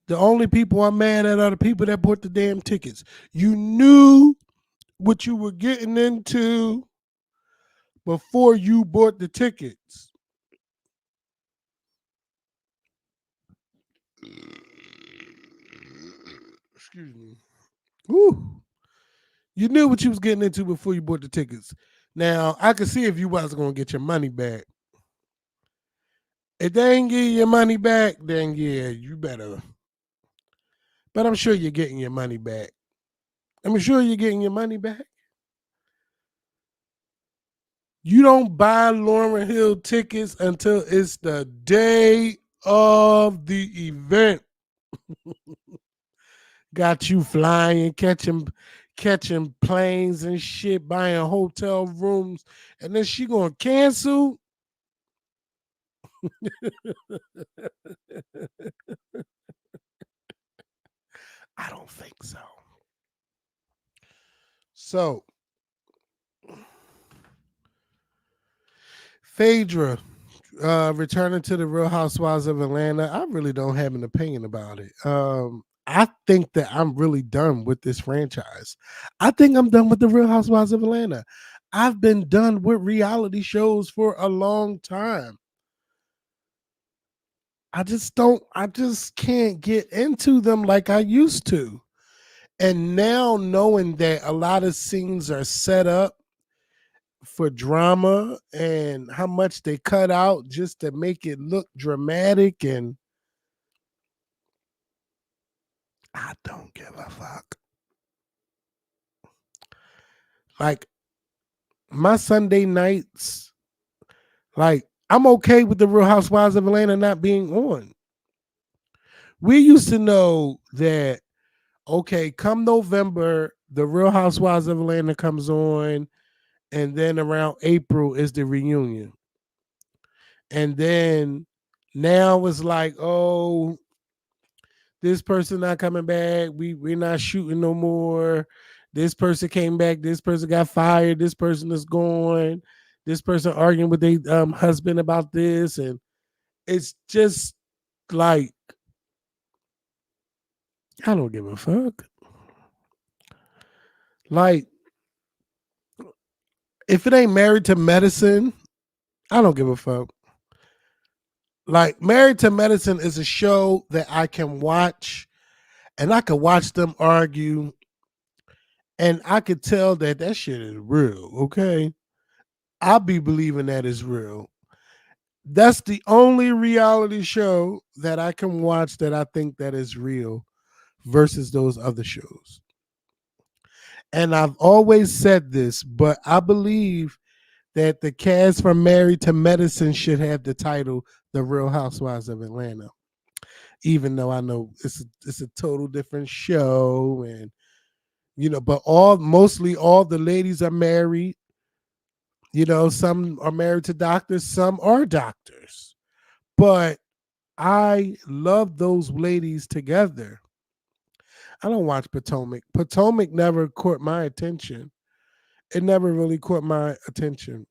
A: The only people I'm mad at are the people that bought the damn tickets. You knew what you were getting into before you bought the tickets. Excuse me. Whew. You knew what you was getting into before you bought the tickets. Now, I could see if you wasn't going to get your money back. If they ain't give you your money back, then yeah, you better. But I'm sure you're getting your money back. I'm sure you're getting your money back. You don't buy Lauryn Hill tickets until it's the day of the event. Got you flying, catching planes and shit, buying hotel rooms, and then she gonna cancel. I don't think so. So, Phaedra, returning to the Real Housewives of Atlanta. I really don't have an opinion about it. I think that I'm really done with this franchise. I think I'm done with the Real Housewives of Atlanta. I've been done with reality shows for a long time. I just can't get into them like I used to. And now knowing that a lot of scenes are set up for drama and how much they cut out just to make it look dramatic, and I don't give a fuck. Like my Sunday nights, like I'm okay with the Real Housewives of Atlanta not being on. We used to know that, okay, come November, the Real Housewives of Atlanta comes on, and then around April is the reunion. And then now it's like, oh, this person not coming back. We're not shooting no more. This person came back. This person got fired. This person is gone. This person arguing with their husband about this, and it's just like I don't give a fuck. Like if it ain't Married to Medicine, I don't give a fuck. Like Married to Medicine is a show that I can watch, and I can watch them argue, and I could tell that that shit is real. Okay, I'll be believing that is real. That's the only reality show that I can watch that I think that is real versus those other shows. And I've always said this, but I believe that the cast from Married to Medicine should have the title The Real Housewives of Atlanta. Even though I know it's a total different show, and but mostly all the ladies are married. Some are married to doctors, some are doctors. But I love those ladies together. I don't watch Potomac. Potomac never caught my attention. It never really caught my attention.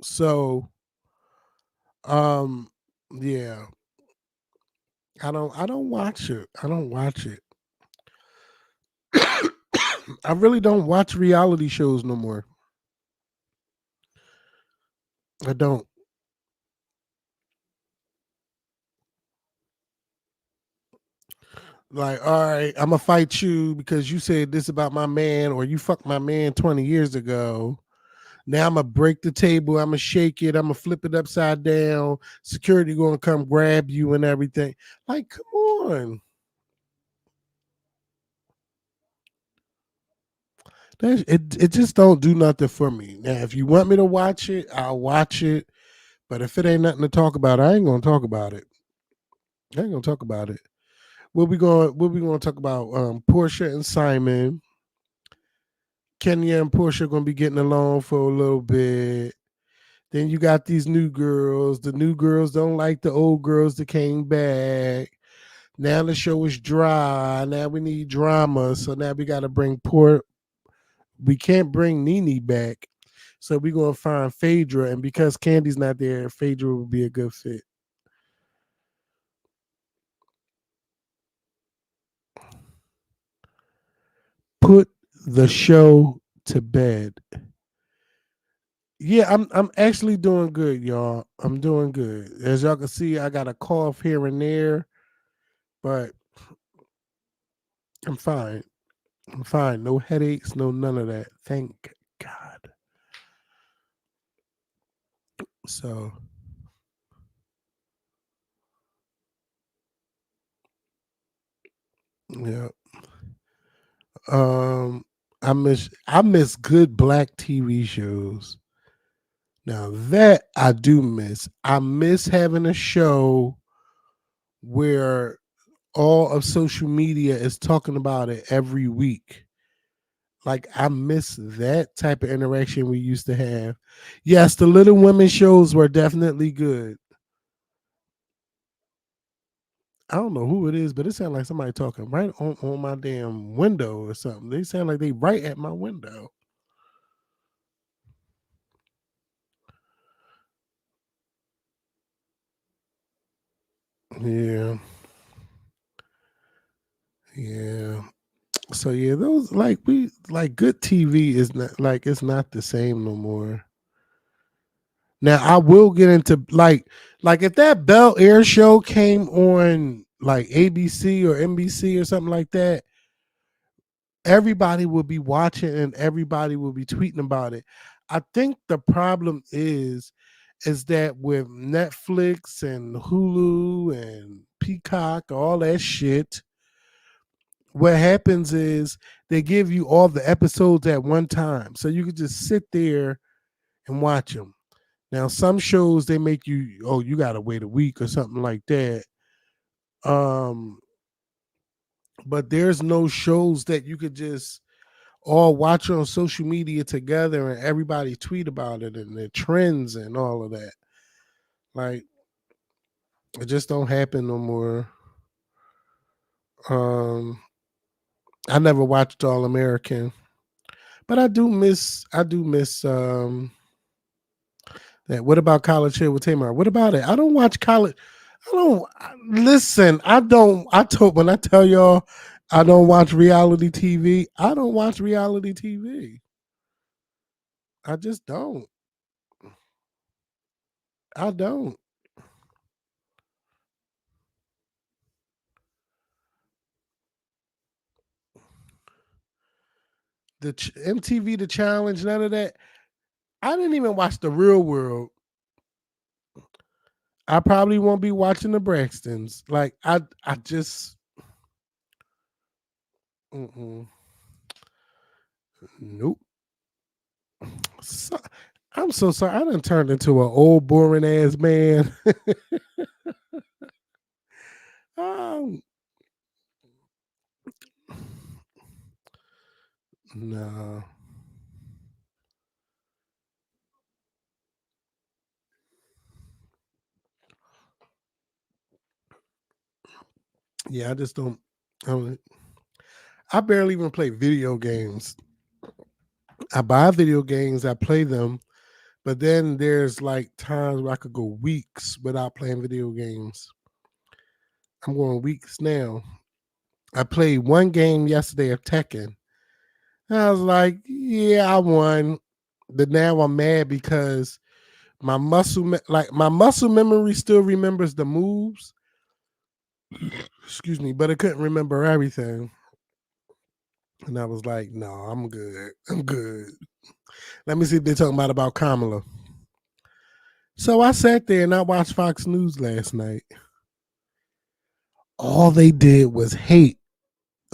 A: So Um, yeah, I don't watch it. I don't watch it. I really don't watch reality shows no more. I don't. Like, all right, I'm gonna fight you because you said this about my man, or you fucked my man 20 years ago. Now I'm gonna break the table. I'm gonna shake it. I'm gonna flip it upside down. Security gonna come grab you and everything. Like, come on. It just don't do nothing for me. Now, if you want me to watch it, I'll watch it. But if it ain't nothing to talk about, I ain't gonna talk about it. I ain't gonna talk about it. What we gonna talk about? Portia and Simon. Kenya and Portia gonna be getting along for a little bit. Then you got these new girls. The new girls don't like the old girls that came back. Now the show is dry. Now we need drama. So now we gotta bring poor. We can't bring Nene back. So we're gonna find Phaedra, and because Candy's not there, Phaedra will be a good fit. Put the show to bed. Yeah, I'm actually doing good, y'all. I'm doing good. As y'all can see, I got a cough here and there, but I'm fine. I'm fine. No headaches, no none of that. Thank God. So yeah. Um I miss good black TV shows. Now that I do miss. I miss having a show where all of social media is talking about it every week. Like I miss that type of interaction we used to have. Yes, the Little Women shows were definitely good. I don't know who it is, but it sounds like somebody talking right on my damn window or something. They sound like they right at my window. Yeah, yeah. So yeah, those like we like good TV is not like it's not the same no more. Now I will get into like if that Bel Air show came on like ABC or NBC or something like that, everybody will be watching and everybody will be tweeting about it. I think the problem is that with Netflix and Hulu and Peacock, all that shit, what happens is they give you all the episodes at one time. So you can just sit there and watch them. Now, some shows they make you, oh, you got to wait a week or something like that. Um, but there's no shows that you could just all watch on social media together and everybody tweet about it and the trends and all of that. Like, it just don't happen no more. Um, I never watched All American, but I do miss that. What about College Hill with Tamar? What about it? I don't watch college. Listen. I don't. I told when I tell y'all I don't watch reality TV. I don't watch reality TV. I just don't. I don't. MTV The Challenge, none of that. I didn't even watch The Real World. I probably won't be watching the Braxtons. Like I just, mm-mm, nope. So, I'm so sorry. I done turned into an old boring ass man. um, no. Yeah, I just don't. I, don't, I barely even play video games. I buy video games. I play them, But then there's like times where I could go weeks without playing video games. I'm going weeks now. I played one game yesterday of Tekken. And I was like, yeah, I won. But now I'm mad because my muscle memory still remembers the moves. Excuse me, but it couldn't remember everything. And I was like, no, I'm good. I'm good. Let me see if they're talking about Kamala. So I sat there and I watched Fox News last night. All they did was hate.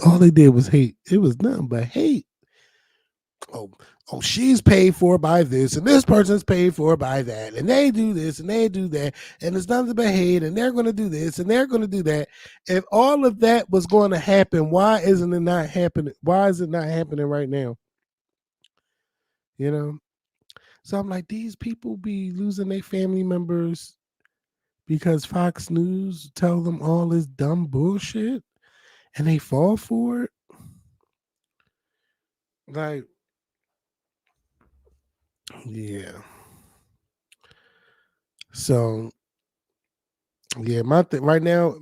A: All they did was hate. It was nothing but hate. Oh, she's paid for by this, and this person's paid for by that, and they do this and they do that, and it's nothing but hate, and they're going to do this and they're going to do that. If all of that was going to happen, why isn't it not happening? Why is it not happening right now? You know? So I'm like, these people be losing their family members because Fox News tell them all this dumb bullshit and they fall for it. Like, yeah. So, yeah, right now,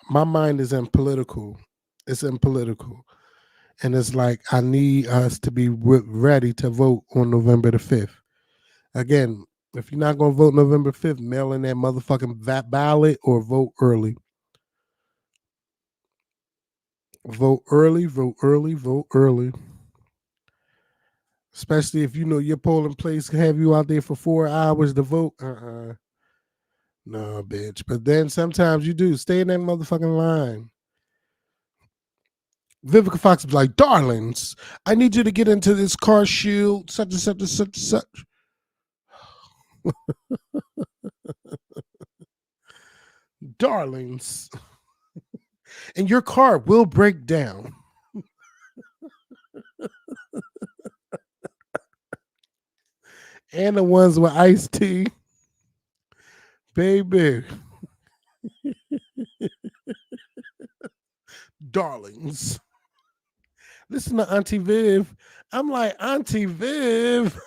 A: my mind is in political. It's in political. And it's like, I need us to be ready to vote on November the 5th. Again, if you're not going to vote November 5th, mail in that motherfucking ballot or vote early. Vote early, vote early, vote early. Especially if you know your polling place can have you out there for 4 hours to vote. No, bitch. But then sometimes you do. Stay in that motherfucking line. Vivica Fox was like, darlings, I need you to get into this car shield, such and such and such and such. Darlings. And your car will break down. And the ones with iced tea. Baby. Darlings. Listen to Auntie Viv. I'm like, Auntie Viv.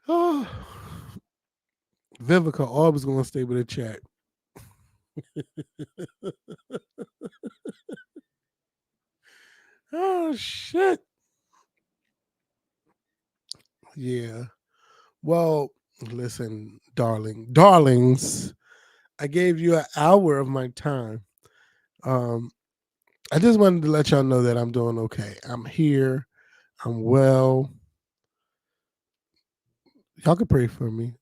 A: Oh. Vivica always gonna stay with a chat. Oh shit. Yeah. Well, listen, darlings, I gave you an hour of my time. I just wanted to let y'all know that I'm doing okay. I'm here. I'm well. Y'all can pray for me.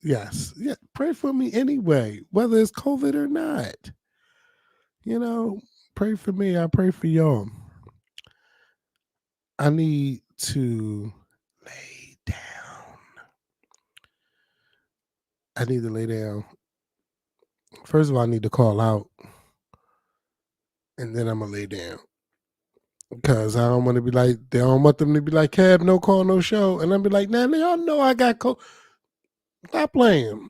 A: Yes. Yeah. Pray for me anyway, whether it's COVID or not. You know, pray for me. I pray for y'all. I need to lay down. I need to lay down. First of all, I need to call out. And then I'm going to lay down. Because I don't want to be like, they don't want them to be like, Cab, no call, no show. And I'll be like, nah, y'all know I got Stop playing.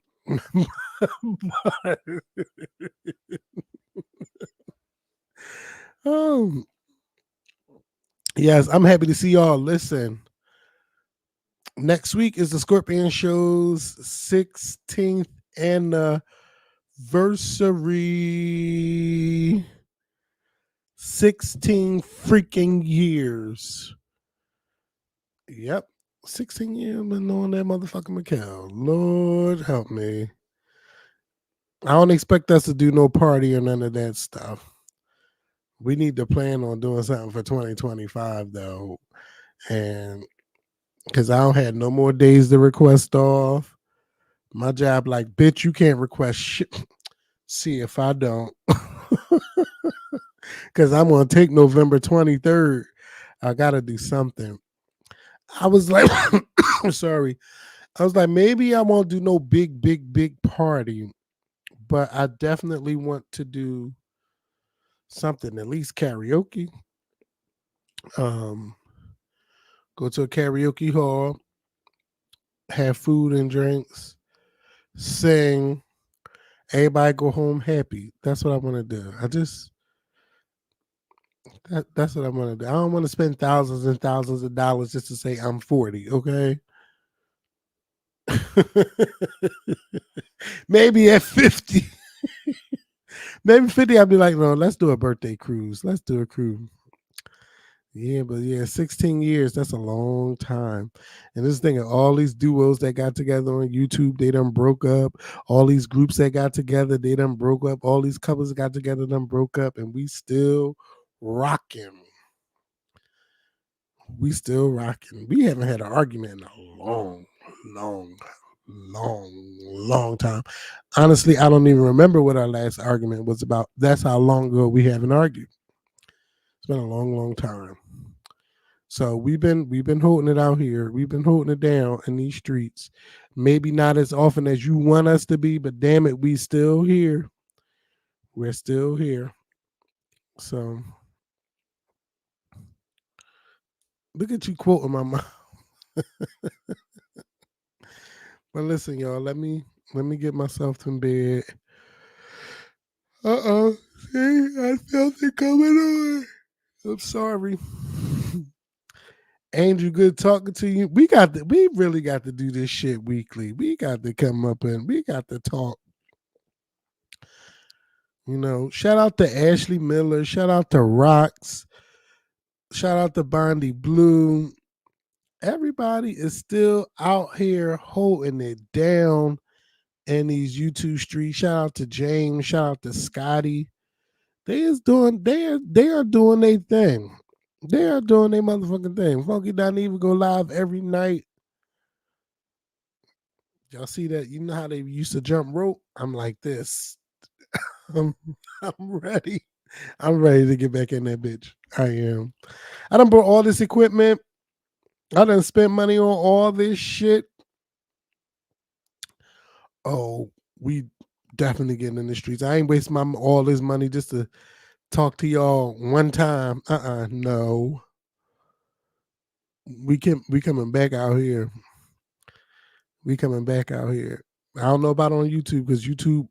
A: um, yes, I'm happy to see y'all. Listen, next week is the Scorpion Show's 16th anniversary. 16 freaking years. Yep. 16 years been knowing that motherfucking Mikhail. Lord help me. I don't expect us to do no party or none of that stuff. We need to plan on doing something for 2025 though. And because I don't have no more days to request off. My job, like, bitch, you can't request shit. See if I don't. Because I'm going to take November 23rd. I got to do something. I was like, sorry. I was like, maybe I won't do no big party, but I definitely want to do something, at least karaoke. Go to a karaoke hall, have food and drinks, sing, everybody go home happy. That's what I want to do. I just, 'cause I don't have no more days to request off. My job, like, bitch, you can't request shit. See if I don't. Because I'm going to take November 23rd. I got to do something. I was like, sorry. I was like, maybe I won't do no big party, but I definitely want to do something, at least karaoke. That's what I'm gonna do. I don't want to spend thousands and thousands of dollars just to say I'm 40. Okay. Maybe at 50. Maybe 50, I'll be like, no, let's do a birthday cruise. Let's do a cruise. Yeah, but yeah, 16 years, that's a long time. And this thing of all these duos that got together on YouTube, they done broke up. All these groups that got together, they done broke up. All these couples that got together, done broke up. And we still rocking. We still rocking. We haven't had an argument in a long, long time. Honestly, I don't even remember what our last argument was about. That's how long ago we haven't argued. It's been a long time. So we've been holding it out here. We've been holding it down in these streets. Maybe not as often as you want us to be, but damn it, we still here. We're still here. So look at you quoting my mom. But listen, y'all, let me get myself to bed. See, I felt it coming on. I'm sorry. Angel, good talking to you. We really got to do this shit weekly. We got to come up and we got to talk. Shout out to Ashley Miller. Shout out to Rocks. Shout out to Bondi Blue. Everybody is still out here holding it down in these YouTube streets. Shout out to James. Shout out to Scotty. They are doing their thing. They are doing their motherfucking thing. Funky doesn't even go live every night. Y'all see that? You know how they used to jump rope? I'm like this. I'm ready. I'm ready to get back in that bitch. I am. I done bought all this equipment. I done spent money on all this shit. Oh, we definitely getting in the streets. I ain't wasting all this money just to talk to y'all one time. No. We coming back out here. We coming back out here. I don't know about on YouTube because YouTube,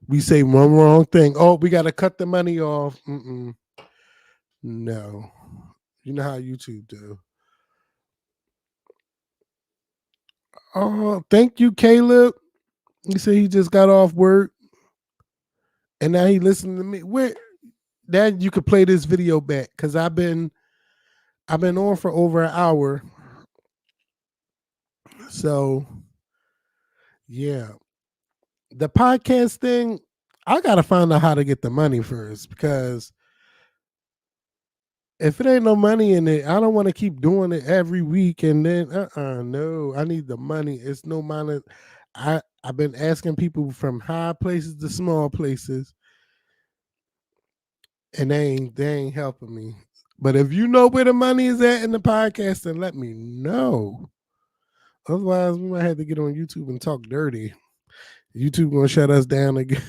A: we say one wrong thing. Oh, we got to cut the money off. No. You know how YouTube do. Oh, thank you, Caleb. He said he just got off work and now he listening to me. Where that you could play this video back because I've been on for over an hour. So yeah. The podcast thing, I gotta find out how to get the money first because if it ain't no money in it, I don't want to keep doing it every week and then no, I need the money. It's no money. I've been asking people from high places to small places and they ain't helping me. But if you know where the money is at in the podcast, then let me know. Otherwise, we might have to get on YouTube and talk dirty. YouTube gonna shut us down again.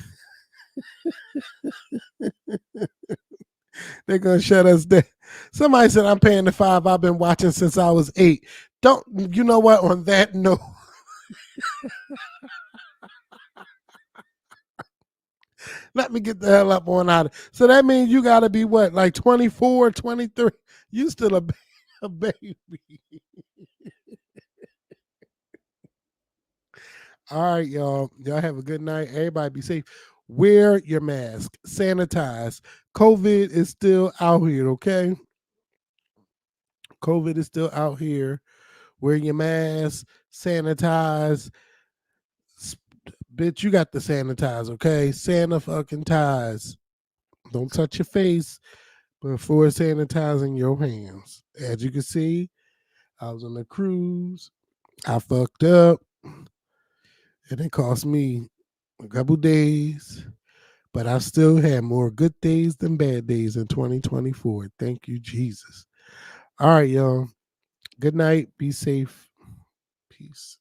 A: They're gonna shut us down. Somebody said I'm paying the $5. I've been watching since I was 8. Don't you know what? On that note, let me get the hell up on out. So that means you gotta be what, like 24, 23? You still a baby. All right, y'all. Y'all have a good night. Everybody be safe. Wear your mask. Sanitize. COVID is still out here, okay? COVID is still out here. Wear your mask. Sanitize. Bitch, you got the sanitize, okay? Santa fucking ties. Don't touch your face before sanitizing your hands. As you can see, I was on a cruise. I fucked up. And it cost me a couple days. But I still had more good days than bad days in 2024. Thank you, Jesus. All right, y'all. Good night. Be safe. Peace.